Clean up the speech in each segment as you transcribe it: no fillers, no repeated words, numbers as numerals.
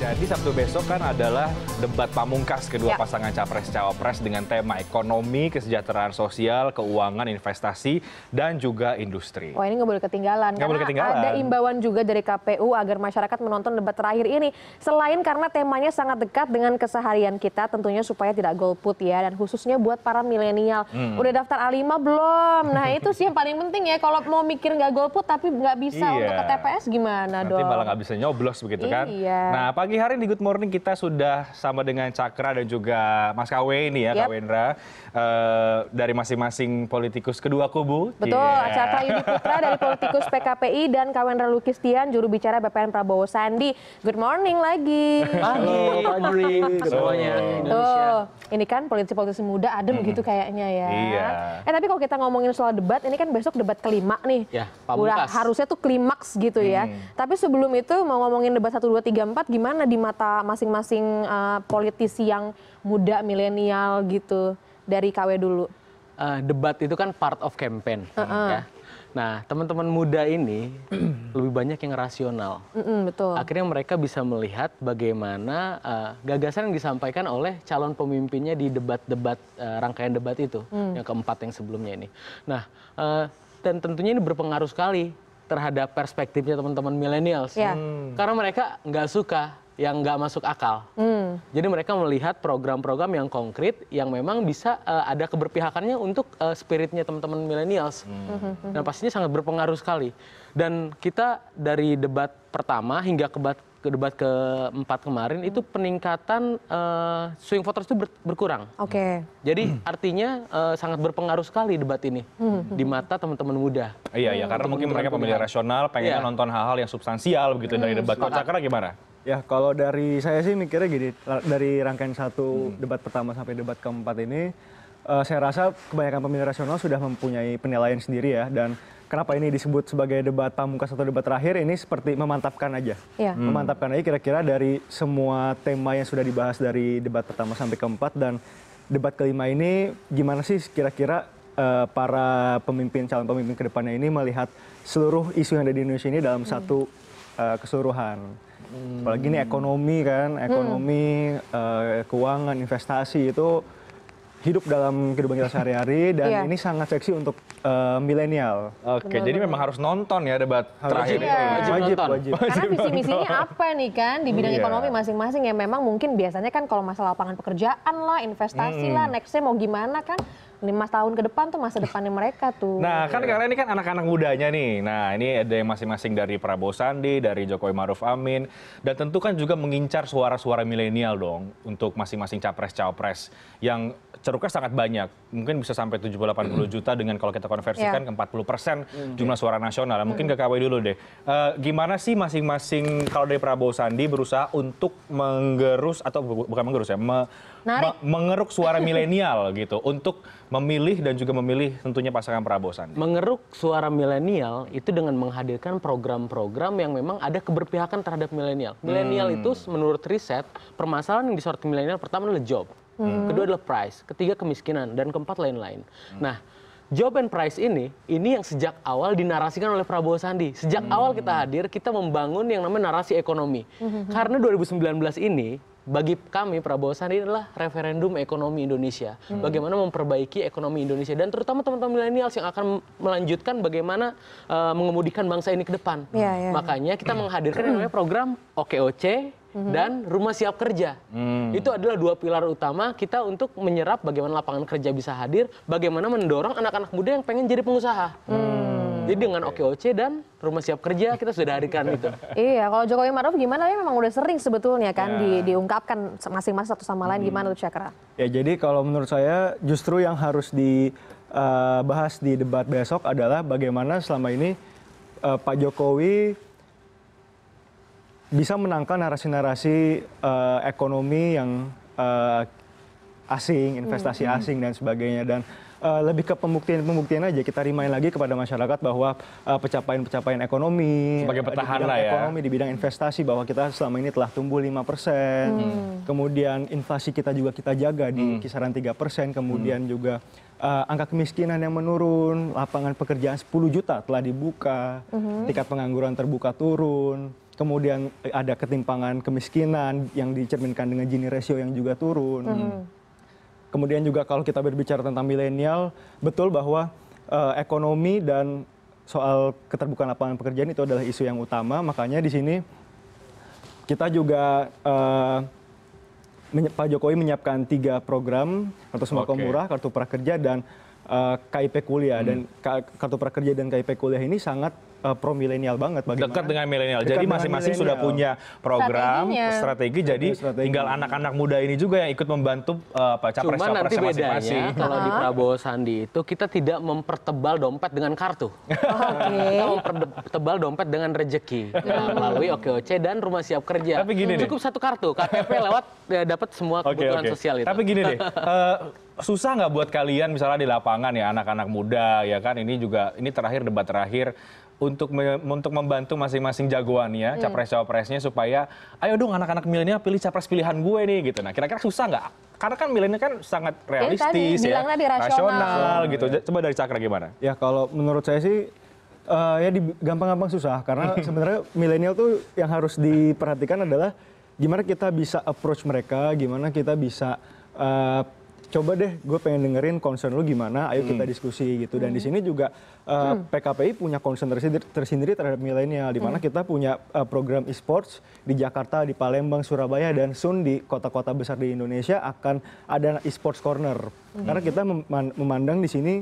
Jadi Sabtu besok kan adalah debat pamungkas kedua pasangan capres-cawapres dengan tema ekonomi, kesejahteraan sosial, keuangan, investasi, dan juga industri. Wah, ini nggak boleh ketinggalan. Nggak boleh ketinggalan. Ada imbauan juga dari KPU agar masyarakat menonton debat terakhir ini. Selain karena temanya sangat dekat dengan keseharian kita, tentunya supaya tidak golput ya, dan khususnya buat para milenial. Udah daftar A5 belum? Nah itu sih yang paling penting ya. Kalau mau mikir nggak golput tapi nggak bisa untuk ke TPS gimana dong? Nanti malah nggak bisa nyoblos begitu kan? Iya. Nah pagi hari di Good Morning kita sudah sama dengan Cakra dan juga Mas KW ini ya, Kak Wendra. Dari masing-masing politikus kedua kubu. Betul, Cakra Yudi Putra dari politikus PKPI dan Kak Wendra Lukistian, juru bicara BPN Prabowo Sandi. Good morning lagi. Pagi, semuanya Indonesia. Tuh, ini kan politisi-politisi muda adem gitu kayaknya ya. Iya. Tapi kalau kita ngomongin soal debat, ini kan besok debat kelima nih. Ya, Udah pamungkas. harusnya tuh klimaks gitu ya. Tapi sebelum itu mau ngomongin debat 1, 2, 3, 4 gimana di mata masing-masing politisi yang muda, milenial gitu. Dari KW dulu. Debat itu kan part of campaign. Ya. Nah, teman-teman muda ini lebih banyak yang rasional. Betul. Akhirnya mereka bisa melihat bagaimana gagasan yang disampaikan oleh calon pemimpinnya di debat-debat, rangkaian debat itu. Yang keempat yang sebelumnya ini. Nah, dan tentunya ini berpengaruh sekali terhadap perspektifnya teman-teman millennials. Karena mereka nggak suka yang nggak masuk akal. Jadi mereka melihat program-program yang konkret yang memang bisa ada keberpihakannya untuk spiritnya teman-teman millennials. Dan pastinya sangat berpengaruh sekali. Dan kita dari debat pertama hingga ke debat keempat kemarin itu peningkatan swing voters itu berkurang. Oke. Jadi artinya sangat berpengaruh sekali debat ini di mata teman-teman muda. Iya, karena mungkin mereka pemilih rasional, pengen nonton hal-hal yang substansial begitu dari debat. Kalau Cakra gimana? Ya, kalau dari saya sih mikirnya gini, dari rangkaian debat pertama sampai debat keempat ini, saya rasa kebanyakan pemilih rasional sudah mempunyai penilaian sendiri ya, dan kenapa ini disebut sebagai debat pamungkas atau debat terakhir, ini seperti memantapkan aja. Memantapkan aja kira-kira dari semua tema yang sudah dibahas dari debat pertama sampai keempat, dan debat kelima ini gimana sih kira-kira para calon pemimpin kedepannya ini melihat seluruh isu yang ada di Indonesia ini dalam satu keseluruhan. Apalagi ini ekonomi kan, keuangan, investasi itu hidup dalam kehidupan kita sehari-hari, dan ini sangat seksi untuk milenial. Oke, jadi memang harus nonton ya debat terakhir ini. Wajib. Karena visi misinya apa nih kan di bidang ekonomi masing-masing ya, memang mungkin biasanya kan kalau masalah lapangan pekerjaan lah, investasi lah, nextnya mau gimana kan 5 tahun ke depan tuh masa depannya mereka tuh. Nah kan kalian ini kan anak-anak mudanya nih. Nah ini ada yang masing-masing dari Prabowo Sandi, dari Jokowi Maruf Amin, dan tentu kan juga mengincar suara-suara milenial dong untuk masing-masing capres-cawapres yang ceruknya sangat banyak. Mungkin bisa sampai 70-80 juta dengan kalau kita konversikan ke 40% jumlah suara nasional. Mungkin ke KW dulu deh. Gimana sih masing-masing kalau dari Prabowo Sandi berusaha untuk menggerus, atau bukan menggerus ya, mengeruk suara milenial gitu untuk memilih dan juga memilih tentunya pasangan Prabowo Sandi. Mengeruk suara milenial itu dengan menghadirkan program-program yang memang ada keberpihakan terhadap milenial. Milenial itu menurut riset, permasalahan yang disoroti milenial pertama adalah job. Kedua adalah price, ketiga kemiskinan, dan keempat lain-lain. Nah, job and price ini yang sejak awal dinarasikan oleh Prabowo Sandi. Sejak awal kita hadir, kita membangun yang namanya narasi ekonomi. Karena 2019 ini, bagi kami Prabowo Sandi adalah referendum ekonomi Indonesia. Bagaimana memperbaiki ekonomi Indonesia, dan terutama teman-teman milenial yang akan melanjutkan bagaimana mengemudikan bangsa ini ke depan. Makanya kita menghadirkan yang namanya program OKOC dan Rumah Siap Kerja. Itu adalah dua pilar utama kita untuk menyerap bagaimana lapangan kerja bisa hadir, bagaimana mendorong anak-anak muda yang pengen jadi pengusaha. Jadi dengan OKOC dan Rumah Siap Kerja kita sudah hadirkan itu. Iya, kalau Jokowi Maruf gimana ya, memang udah sering sebetulnya kan diungkapkan masing-masing satu sama lain. Gimana tuh Cakra? Ya, jadi kalau menurut saya justru yang harus dibahas di debat besok adalah bagaimana selama ini Pak Jokowi bisa menangkan narasi-narasi ekonomi yang asing, investasi asing dan sebagainya, dan lebih ke pembuktian aja, kita remind lagi kepada masyarakat bahwa pencapaian ekonomi sebagai petahana ekonomi di bidang investasi, bahwa kita selama ini telah tumbuh 5%, kemudian inflasi kita juga kita jaga di kisaran 3%, kemudian juga angka kemiskinan yang menurun, lapangan pekerjaan 10 juta telah dibuka, tingkat pengangguran terbuka turun, kemudian ada ketimpangan kemiskinan yang dicerminkan dengan Gini ratio yang juga turun. Kemudian juga kalau kita berbicara tentang milenial, betul bahwa ekonomi dan soal keterbukaan lapangan pekerjaan itu adalah isu yang utama. Makanya di sini kita juga Pak Jokowi menyiapkan 3 program, kartu sembako murah, kartu prakerja, dan KIP kuliah. Dan kartu prakerja dan KIP kuliah ini sangat pro milenial banget. Dekat dengan milenial. Jadi masing-masing sudah punya program, strategi. Jadi tinggal anak-anak muda ini juga yang ikut membantu capres-capresnya masing-masing. Kalau di Prabowo Sandi itu kita tidak mempertebal dompet dengan kartu. Kita mempertebal dompet dengan rezeki. Melalui OKOC dan Rumah Siap Kerja. Tapi gini cukup satu kartu, KTP lewat dapat semua kebutuhan sosial itu. Tapi gini deh, susah nggak buat kalian misalnya di lapangan ya, anak-anak muda ya kan, ini terakhir debat terakhir, untuk membantu masing-masing jagoannya, capres-capresnya, supaya ayo dong anak-anak milenial pilih capres pilihan gue nih gitu. Nah kira-kira susah nggak? Karena kan milenial kan sangat realistis ya, rasional gitu. Coba dari Cakra gimana? Ya kalau menurut saya sih ya gampang-gampang susah, karena sebenarnya milenial tuh yang harus diperhatikan adalah gimana kita bisa approach mereka, gimana kita bisa coba deh, gue pengen dengerin concern lu gimana, ayo kita diskusi gitu. Dan di sini juga PKPI punya concern tersendiri terhadap milenial, di mana kita punya program e-sports di Jakarta, di Palembang, Surabaya, dan soon di kota-kota besar di Indonesia akan ada e-sports corner. Karena kita memandang di sini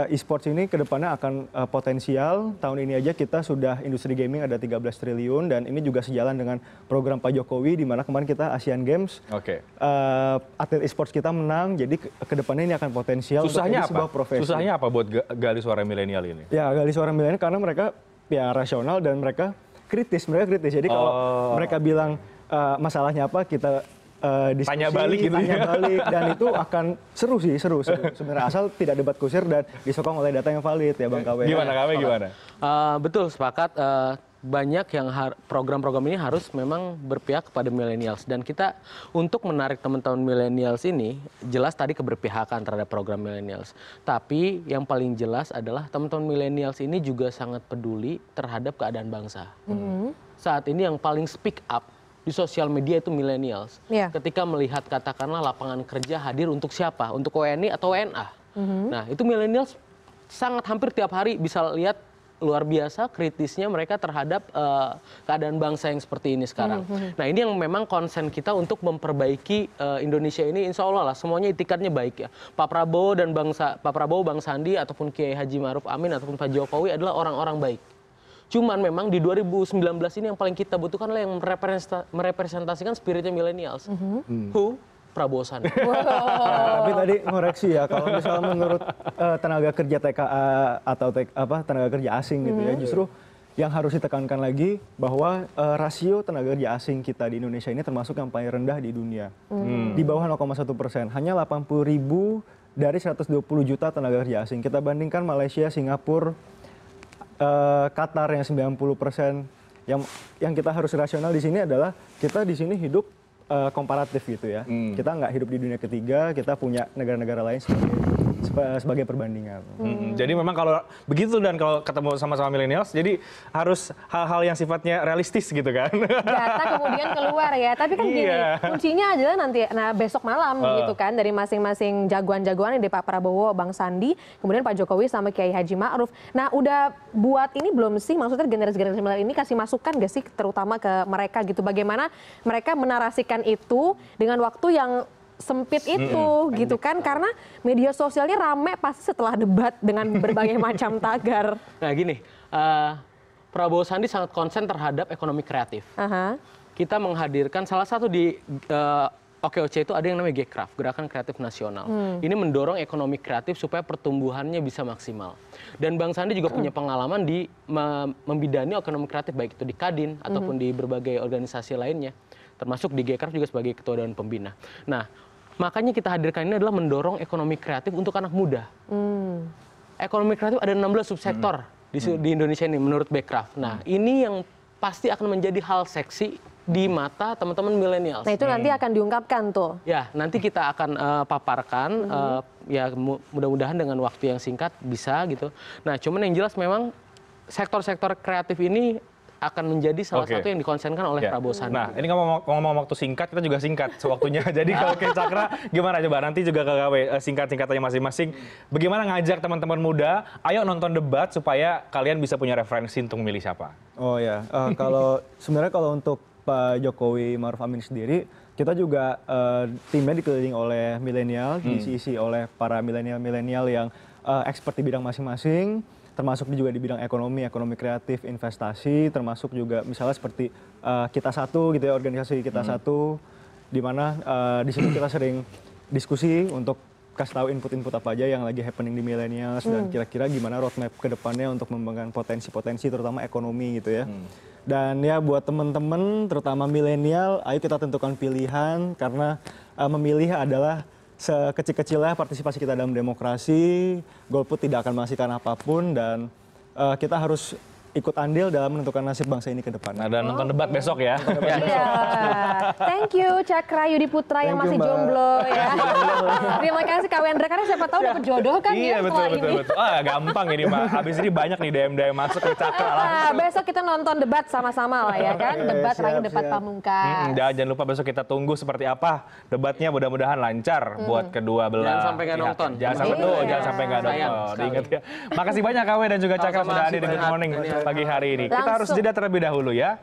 e-sports ini kedepannya akan potensial. Tahun ini aja kita sudah industri gaming ada 13 triliun, dan ini juga sejalan dengan program Pak Jokowi, di mana kemarin kita Asian Games, atlet e-sports kita menang, jadi kedepannya ini akan potensial. Susahnya untuk sebuah profesi. Susahnya apa buat gali suara milenial ini? Ya, gali suara milenial karena mereka ya rasional dan mereka kritis. Jadi kalau mereka bilang masalahnya apa, kita diskusi, tanya balik gitu, dan itu akan seru sebenarnya, asal tidak debat kusir dan disokong oleh data yang valid ya Bang KW. Gimana KW gimana? Betul, sepakat. Banyak yang program-program ini harus memang berpihak kepada millennials, dan kita untuk menarik teman-teman millennials ini jelas tadi keberpihakan terhadap program millennials, tapi yang paling jelas adalah teman-teman millennials ini juga sangat peduli terhadap keadaan bangsa. Saat ini yang paling speak up di sosial media itu millennials. Ketika melihat katakanlah lapangan kerja hadir untuk siapa? Untuk WNI atau WNA. Nah itu millennials sangat hampir tiap hari bisa lihat luar biasa kritisnya mereka terhadap keadaan bangsa yang seperti ini sekarang. Nah ini yang memang konsen kita untuk memperbaiki Indonesia ini, insya Allah lah semuanya itikadnya baik ya. Pak Prabowo, Bang Sandi, ataupun Kiai Haji Ma'ruf Amin, ataupun Pak Jokowi adalah orang-orang baik. Cuman memang di 2019 ini yang paling kita butuhkan adalah yang merepresentasikan spiritnya millennials. Who? Prabowo Sandi. Tapi tadi ngoreksi ya, kalau misalnya menurut tenaga kerja TKA atau tenaga kerja asing gitu ya, justru yang harus ditekankan lagi bahwa rasio tenaga kerja asing kita di Indonesia ini termasuk yang paling rendah di dunia. Di bawah 0,1%, hanya 80.000 dari 120 juta tenaga kerja asing. Kita bandingkan Malaysia, Singapura, Qatar yang 90%. Yang kita harus rasional di sini adalah kita di sini hidup komparatif gitu ya. Kita nggak hidup di dunia ketiga, kita punya negara-negara lain sebagai perbandingan. Jadi memang kalau begitu dan kalau ketemu sama-sama millennials, jadi harus hal-hal yang sifatnya realistis gitu kan. Data kemudian keluar ya. Tapi kan gini, kuncinya adalah nanti besok malam gitu kan, dari masing-masing jagoan-jagoan dari Pak Prabowo, Bang Sandi, kemudian Pak Jokowi sama Kiai Haji Ma'ruf. Nah udah buat ini belum sih, maksudnya generasi-generasi milenial ini kasih masukan gak sih terutama ke mereka gitu, bagaimana mereka menarasikan itu dengan waktu yang sempit itu gitu kan, karena media sosialnya rame pasti setelah debat dengan berbagai macam tagar. Nah gini, Prabowo Sandi sangat konsen terhadap ekonomi kreatif. Kita menghadirkan salah satu di OKOC itu ada yang namanya Gcraft, Gerakan Kreatif Nasional. Ini mendorong ekonomi kreatif supaya pertumbuhannya bisa maksimal. Dan Bang Sandi juga punya pengalaman di membidani ekonomi kreatif, baik itu di Kadin ataupun di berbagai organisasi lainnya, termasuk di Gcraft juga sebagai ketua dewan pembina. Nah, makanya kita hadirkan ini adalah mendorong ekonomi kreatif untuk anak muda. Ekonomi kreatif ada 16 subsektor di Indonesia ini menurut Gcraft. Nah, ini yang pasti akan menjadi hal seksi di mata teman-teman milenial. Nah, itu nanti akan diungkapkan tuh. Ya, nanti kita akan paparkan, ya mudah-mudahan dengan waktu yang singkat bisa gitu. Nah, cuman yang jelas memang sektor-sektor kreatif ini akan menjadi salah Oke. satu yang dikonsenkan oleh Ya. Prabowo Sandi. Nah, ini ngomong waktu singkat, kita juga singkat sewaktunya. Jadi kalau ke Cakra, gimana coba? Nanti juga ke KW singkat-singkatannya masing-masing. Bagaimana ngajak teman-teman muda, ayo nonton debat supaya kalian bisa punya referensi untuk memilih siapa? Oh ya, kalau sebenarnya kalau untuk Pak Jokowi Maruf Amin sendiri, kita juga timnya dikelilingi oleh milenial, diisi oleh para milenial yang expert di bidang masing-masing, termasuk juga di bidang ekonomi kreatif, investasi, termasuk juga misalnya seperti Kita Satu gitu ya, organisasi Kita Satu, di mana di situ kita sering diskusi untuk kasih tahu input-input apa aja yang lagi happening di millennials dan kira-kira gimana roadmap ke depannya untuk mengembangkan potensi-potensi terutama ekonomi gitu ya. Dan ya buat teman-teman terutama milenial, ayo kita tentukan pilihan karena memilih adalah sekecil-kecilnya partisipasi kita dalam demokrasi. Golput tidak akan menghasilkan apapun dan kita harus ikut andil dalam menentukan nasib bangsa ini ke depan. Nah, dan nonton debat besok ya. Iya. Thank you Cakra Yudi Putra yang Thank you, masih Mbak. jomblo ya. Terima kasih Kak Wendra karena siapa tahu dapat jodoh kan Iya, ya betul, setelah betul, ini. betul. Ah, gampang ini, Mbak. Habis ini banyak nih DM masuk ke Cakra langsung. Besok kita nonton debat sama-sama lah ya kan. Oke, Debat terakhir siap, debat siap. pamungkas. Dan jangan lupa besok kita tunggu seperti apa debatnya, mudah-mudahan lancar buat kedua belah. Jangan sampai nggak pihak. nonton. Jangan sampai tuh, Iya. jangan sampai nggak Sayang nonton. sekali. Diingat ya. Makasih banyak KW dan juga Cakra Sama-sama, sudah hadir di Good Mas. Morning pagi hari ini. Kita harus Langsung. jeda terlebih dahulu ya.